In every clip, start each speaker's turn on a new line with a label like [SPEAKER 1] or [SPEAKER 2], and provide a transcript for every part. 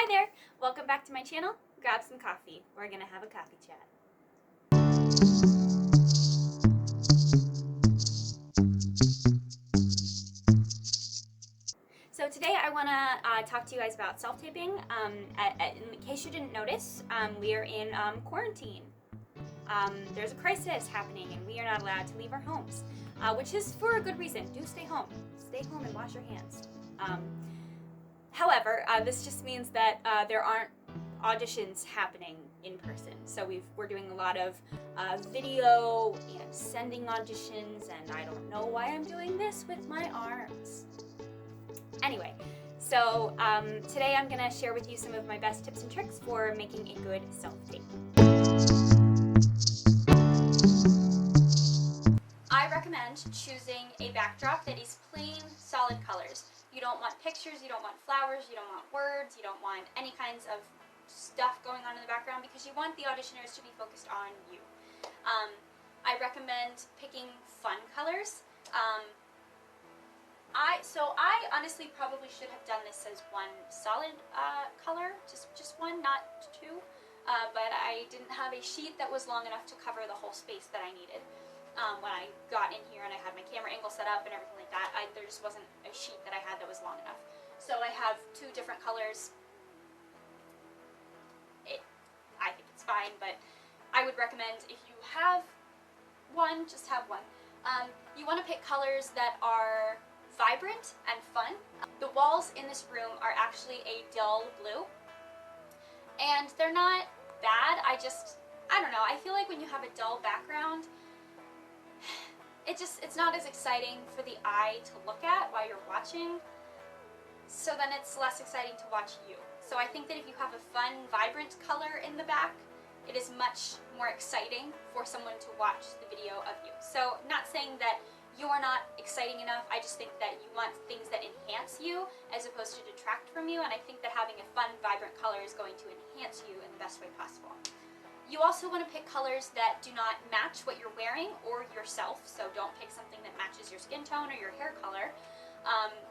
[SPEAKER 1] Hi there! Welcome back to my channel. Grab some coffee. We're gonna have a coffee chat. So today I want to talk to you guys about self-taping. In case you didn't notice, we are in quarantine. There's a crisis happening and we are not allowed to leave our homes, which is for a good reason. Do stay home. Stay home and wash your hands. However, this just means that there aren't auditions happening in person. So we're doing a lot of video and sending auditions, and I don't know why I'm doing this with my arms. Anyway, so today I'm going to share with you some of my best tips and tricks for making a good self-tape. I recommend choosing a backdrop that is plain, solid colors. You don't want pictures, you don't want flowers, you don't want words, you don't want any kinds of stuff going on in the background because you want the auditioners to be focused on you. I recommend picking fun colors. I honestly probably should have done this as one solid color, just one, not two, but I didn't have a sheet that was long enough to cover the whole space that I needed. When I got in here and I had my camera angle set up and everything like that, there just wasn't a sheet that I had that was long enough. So I have two different colors. I think it's fine, but I would recommend if you have one, just have one. You want to pick colors that are vibrant and fun. The walls in this room are actually a dull blue, and they're not bad. I don't know, I feel like when you have a dull background, it's not as exciting for the eye to look at while you're watching, so then it's less exciting to watch you. So I think that if you have a fun, vibrant color in the back, it is much more exciting for someone to watch the video of you. So not saying that you're not exciting enough, I just think that you want things that enhance you as opposed to detract from you, and I think that having a fun, vibrant color is going to enhance you in the best way possible. You also want to pick colors that do not match what you're wearing or yourself, so don't pick something that matches your skin tone or your hair color,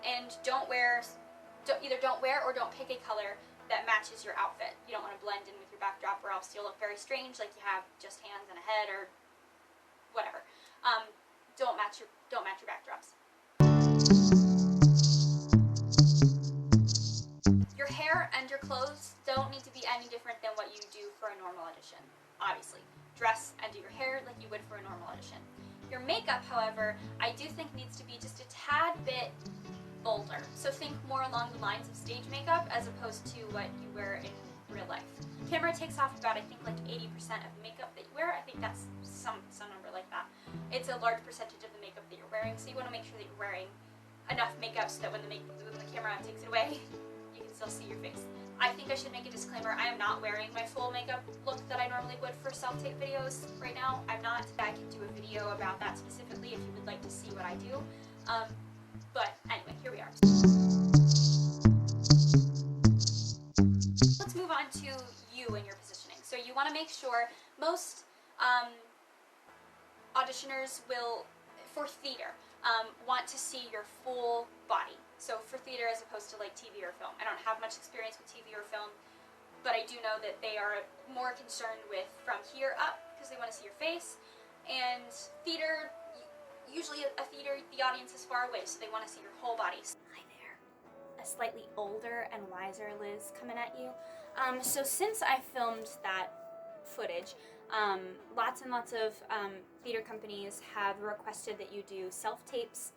[SPEAKER 1] and either don't wear or don't pick a color that matches your outfit. You don't want to blend in with your backdrop or else you'll look very strange, like you have just hands and a head or whatever. Don't match your backdrops. Your hair and your clothes don't need to be any different than what you do for a normal audition, obviously. Dress and do your hair like you would for a normal audition. Your makeup, however, I do think needs to be just a tad bit bolder. So think more along the lines of stage makeup as opposed to what you wear in real life. Camera takes off about, I think, like 80% of the makeup that you wear. I think that's some number like that. It's a large percentage of the makeup that you're wearing, so you want to make sure that you're wearing enough makeup so that when the camera takes it away, you can still see your face. I think I should make a disclaimer. I am not wearing my full makeup look that I normally would for self-tape videos right now. I'm not. I can do a video about that specifically if you would like to see what I do. But anyway, here we are. Let's move on to you and your positioning. So you want to make sure most auditioners will, for theater, want to see your full body. So for theater as opposed to like TV or film. I don't have much experience with TV or film, but I do know that they are more concerned with from here up because they want to see your face. And theater, usually a theater, the audience is far away, so they want to see your whole body. Hi there. A slightly older and wiser Liz coming at you. So since I filmed that footage, lots and lots of theater companies have requested that you do self-tapes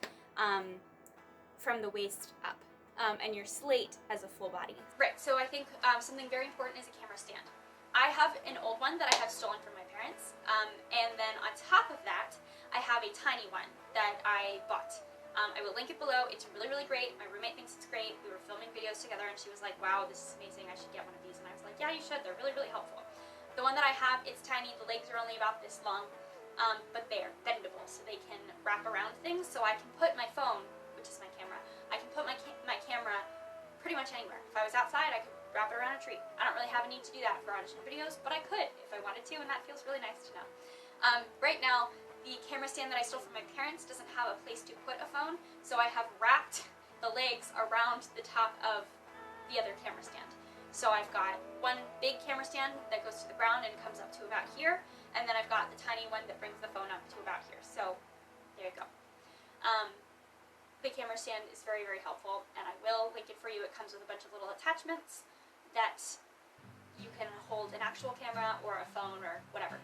[SPEAKER 1] from the waist up, and your slate as a full body. Right, so I think something very important is a camera stand. I have an old one that I have stolen from my parents, and then on top of that, I have a tiny one that I bought. I will link it below. It's really, really great. My roommate thinks it's great. We were filming videos together and she was like, wow, this is amazing. I should get one of these. And I was like, yeah, you should. They're really, really helpful. The one that I have, it's tiny. The legs are only about this long, but they're bendable, so they can wrap around things. So I can put my phone, which is my camera, I can put my camera pretty much anywhere. If I was outside, I could wrap it around a tree. I don't really have a need to do that for audition videos, but I could if I wanted to, and that feels really nice to know. Right now, the camera stand that I stole from my parents doesn't have a place to put a phone, so I have wrapped the legs around the top of the other camera stand. So I've got one big camera stand that goes to the ground and comes up to about here, and then I've got the tiny one that brings the phone up to about here. So there you go. The camera stand is very, very helpful, and I will link it for you. It comes with a bunch of little attachments that you can hold an actual camera or a phone or whatever.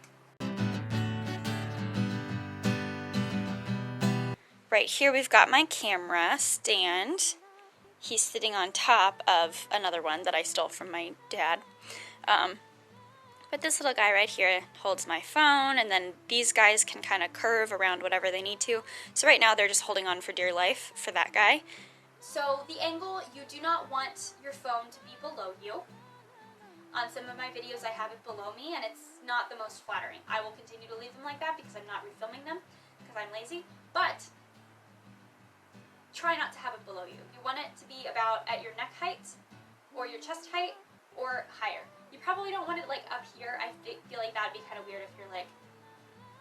[SPEAKER 1] Right here we've got my camera stand. He's sitting on top of another one that I stole from my dad. But this little guy right here holds my phone, and then these guys can kind of curve around whatever they need to. So right now they're just holding on for dear life for that guy. So the angle, you do not want your phone to be below you. On some of my videos I have it below me, and it's not the most flattering. I will continue to leave them like that because I'm not refilming them because I'm lazy. But try not to have it below you. You want it to be about at your neck height or your chest height or higher. You probably don't want it like up here. I feel like that would be kind of weird if you're like,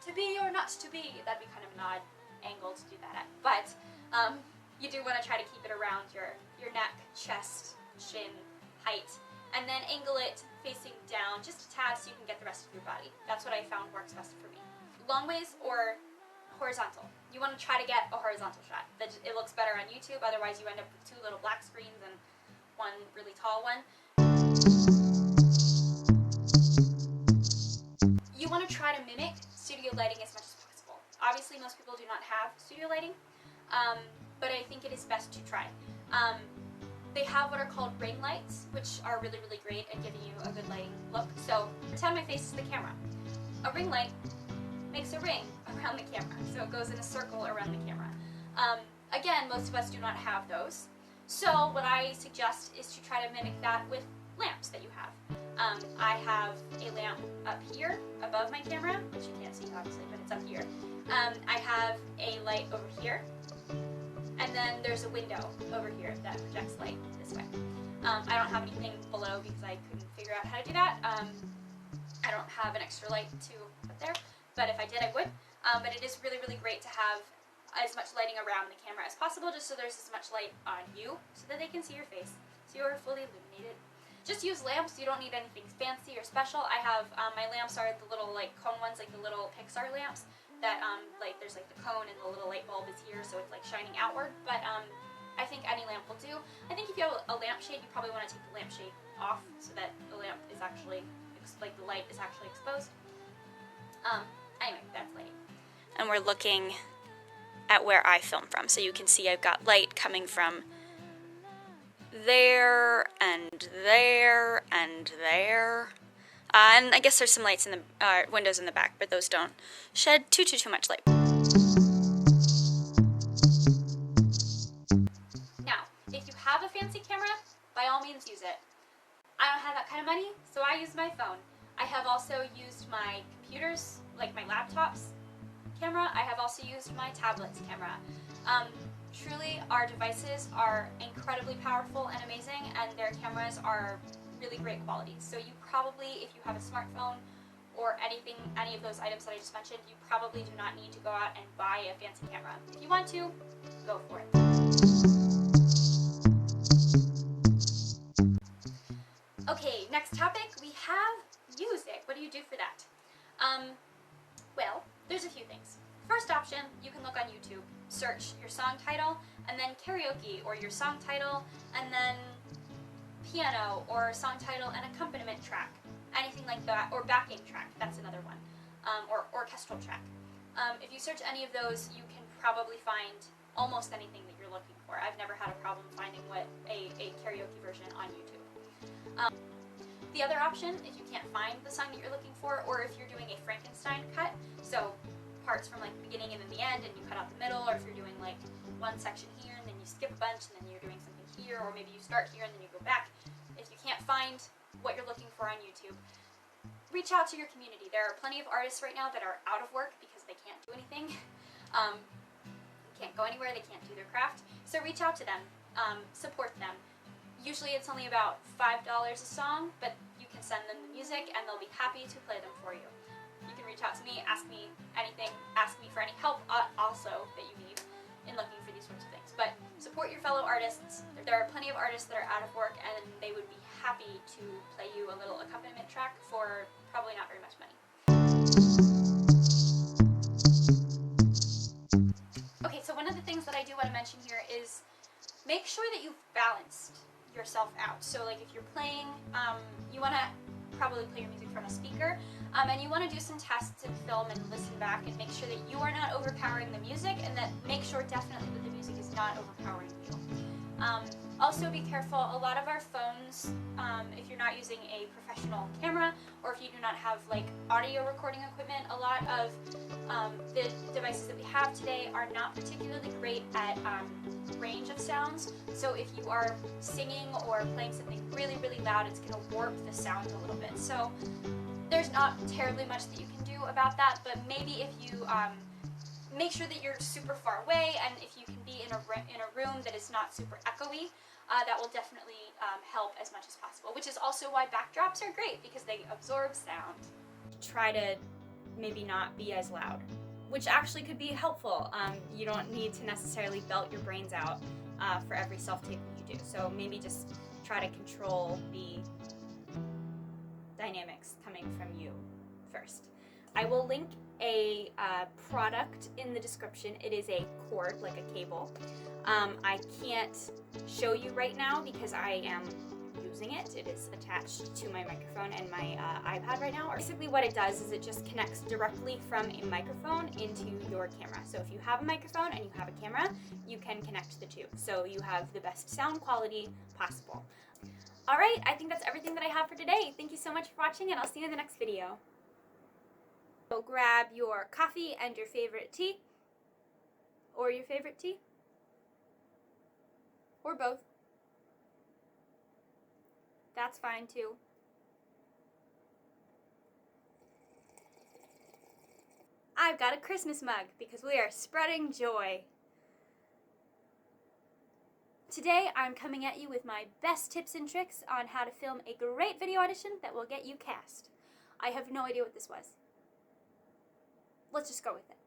[SPEAKER 1] to be or not to be. That'd be kind of an odd angle to do that at. But you do want to try to keep it around your neck, chest, chin height, and then angle it facing down just a tad so you can get the rest of your body. That's what I found works best for me. Long ways or horizontal. You want to try to get a horizontal shot. It looks better on YouTube, otherwise you end up with two little black screens and one really tall one. You want to try to mimic studio lighting as much as possible. Obviously most people do not have studio lighting, but I think it is best to try. They have what are called ring lights, which are really, really great at giving you a good lighting look. So pretend my face is the camera. A ring light makes a ring around the camera, so it goes in a circle around the camera. Again, most of us do not have those, so what I suggest is to try to mimic that with lamps that you have. I have a lamp up here above my camera, which you can't see obviously, but it's up here. I have a light over here, and then there's a window over here that projects light this way. I don't have anything below because I couldn't figure out how to do that. I don't have an extra light to put there, but if I did I would. But it is really, really great to have as much lighting around the camera as possible, just so there's as much light on you so that they can see your face, so you're fully illuminated. Just use lamps. You don't need anything fancy or special. I have, my lamps are the little like cone ones, like the little Pixar lamps that like there's like the cone and the little light bulb is here, so it's like shining outward, but I think any lamp will do. I think if you have a lampshade, you probably want to take the lampshade off so that the lamp is actually, like the light is actually exposed. Anyway, that's lighting. And we're looking at where I film from, so you can see I've got light coming from there and there and there. And I guess there's some lights in the windows in the back, but those don't shed too much light. Now, if you have a fancy camera, by all means use it. I don't have that kind of money, so I use my phone. I have also used my computers, like my laptop's camera. I have also used my tablet's camera. Truly, our devices are incredibly powerful and amazing, and their cameras are really great quality. So you probably, if you have a smartphone or any of those items that I just mentioned, you probably do not need to go out and buy a fancy camera. If you want to, go for it. Okay, next topic, we have music. What do you do for that? Well, there's a few things. First option, you can look on YouTube, search your song title, and then karaoke, or your song title, and then piano, or song title and accompaniment track, anything like that, or backing track, that's another one, or orchestral track. If you search any of those, you can probably find almost anything that you're looking for. I've never had a problem finding a karaoke version on YouTube. The other option, if you can't find the song that you're looking for, or if you're doing a Frankenstein cut, so parts from like the beginning and then the end and you cut out the middle, or if you're doing like one section here and then you skip a bunch and then you're doing something here, or maybe you start here and then you go back. If you can't find what you're looking for on YouTube, reach out to your community. There are plenty of artists right now that are out of work because they can't do anything. Can't go anywhere, they can't do their craft. So reach out to them, support them. Usually it's only about $5 a song, but you can send them the music and they'll be happy to play them for you. You can reach out to me, ask me anything, ask me for any help also that you need in looking for these sorts of things. But support your fellow artists. There are plenty of artists that are out of work and they would be happy to a little accompaniment track for probably not very much money. Okay, so one of the things that I do want to mention here is make sure that you've balanced yourself out. So like if you're playing, you want to probably play your music from a speaker, and you want to do some tests and film and listen back and make sure that you are not overpowering the music, and that make sure definitely that the music is not overpowering you. Also be careful, a lot of our phones, if you're not using a professional camera, or if you do not have like audio recording equipment, a lot of the devices that we have today are not particularly great at range of sounds. So if you are singing or playing something really, really loud, it's going to warp the sound a little bit. So there's not terribly much that you can do about that, but maybe if you make sure that you're super far away, and if you can be in a room that is not super echoey, that will definitely help as much as possible, which is also why backdrops are great, because they absorb sound. Try to maybe not be as loud, which actually could be helpful. You don't need to necessarily belt your brains out for every self-tape that you do, so maybe just try to control the dynamics coming from you first. I will link a product in the description. It is a cord, like a cable. I can't show you right now because I am using it. It is attached to my microphone and my iPad right now. Basically what it does is it just connects directly from a microphone into your camera. So if you have a microphone and you have a camera, you can connect the two. So you have the best sound quality possible. All right, I think that's everything that I have for today. Thank you so much for watching, and I'll see you in the next video. So grab your coffee and your favorite tea, or your favorite tea, or both. That's fine too. I've got a Christmas mug because we are spreading joy. Today I'm coming at you with my best tips and tricks on how to film a great video audition that will get you cast. I have no idea what this was. Let's just go with it.